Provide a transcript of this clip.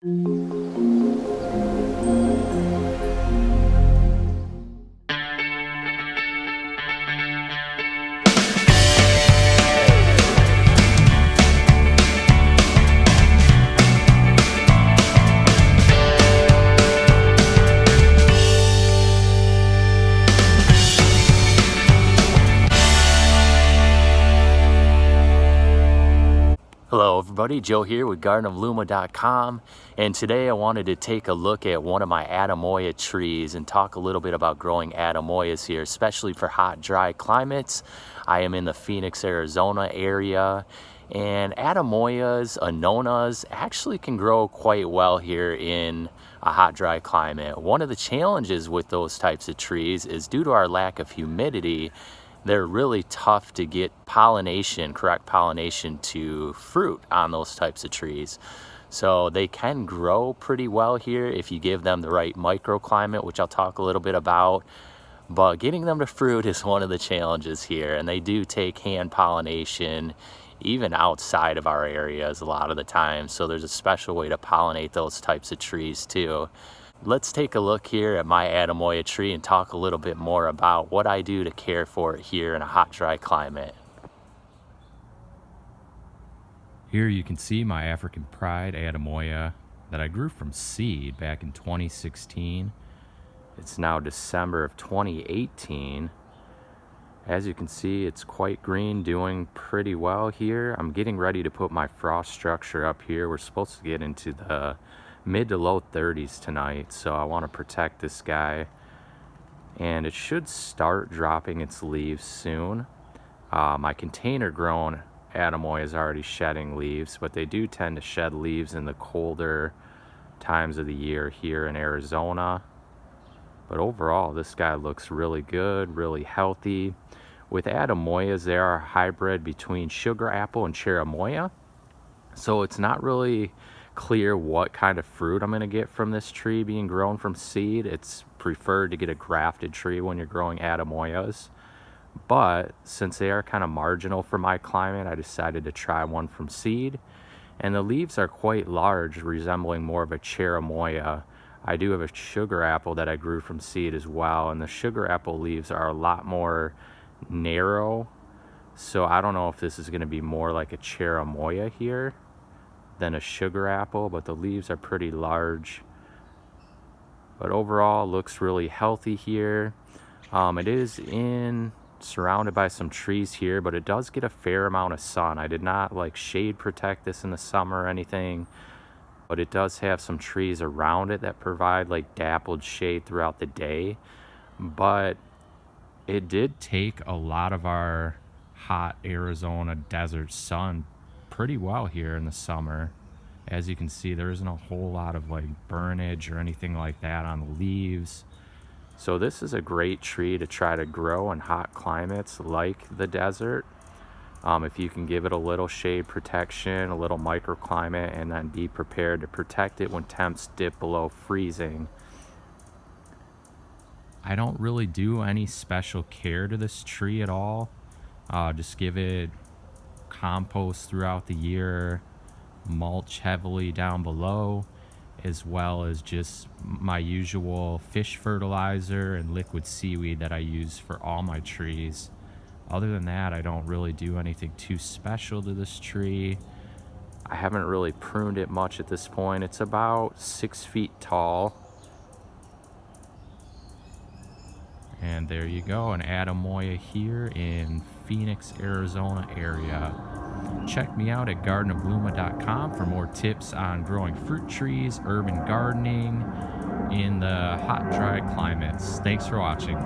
Hello everybody, Joe here with gardenofluma.com, and today I wanted to take a look at one of my Atemoya trees and talk a little bit about growing Atemoyas here, especially for hot, dry climates. I am in the Phoenix, Arizona area, and Atemoyas, Anonas actually can grow quite well here in a hot, dry climate. One of the challenges with those types of trees is due to our lack of humidity, they're really tough to get pollination, correct pollination to fruit on those types of trees. So they can grow pretty well here if you give them the right microclimate, which I'll talk a little bit about. But getting them to fruit is one of the challenges here, and they do take hand pollination even outside of our areas a lot of the time. So there's a special way to pollinate those types of trees too. Let's take a look here at my Atemoya tree and talk a little bit more about what I do to care for it here in a hot, dry climate. Here you can see my African Pride Atemoya that I grew from seed back in 2016. It's now December of 2018. As you can see, it's quite green, doing pretty well here. I'm getting ready to put my frost structure up here. We're supposed to get into the mid to low 30s tonight, so I want to protect this guy, and it should start dropping its leaves soon. My container grown Atemoya is already shedding leaves, but they do tend to shed leaves in the colder times of the year here in Arizona. But overall, this guy looks really good, really healthy. With Atemoyas, they are a hybrid between sugar apple and cherimoya, so it's not really clear what kind of fruit I'm going to get from this tree being grown from seed. It's preferred to get a grafted tree when you're growing Atemoyas, but since they are kind of marginal for my climate, I decided to try one from seed, and the leaves are quite large, resembling more of a cherimoya. I do have a sugar apple that I grew from seed as well, and the sugar apple leaves are a lot more narrow, so I don't know if this is going to be more like a cherimoya here than a sugar apple, but the leaves are pretty large. But overall, looks really healthy here. It is surrounded by some trees here, but it does get a fair amount of sun. I did not like shade protect this in the summer or anything, but it does have some trees around it that provide like dappled shade throughout the day. But it did take a lot of our hot Arizona desert sun pretty well here in the summer. As you can see, there isn't a whole lot of like burnage or anything like that on the leaves. So this is a great tree to try to grow in hot climates like the desert. If you can give it a little shade protection, a little microclimate, and then be prepared to protect it when temps dip below freezing. I don't really do any special care to this tree at all. Just give it compost throughout the year, mulch heavily down below, as well as just my usual fish fertilizer and liquid seaweed that I use for all my trees. Other than that, I don't really do anything too special to this tree. I haven't really pruned it much at this point. It's about 6 feet tall. And there you go, an Atemoya here in Phoenix, Arizona area. Check me out at gardenofluma.com for more tips on growing fruit trees, urban gardening in the hot, dry climates. Thanks for watching.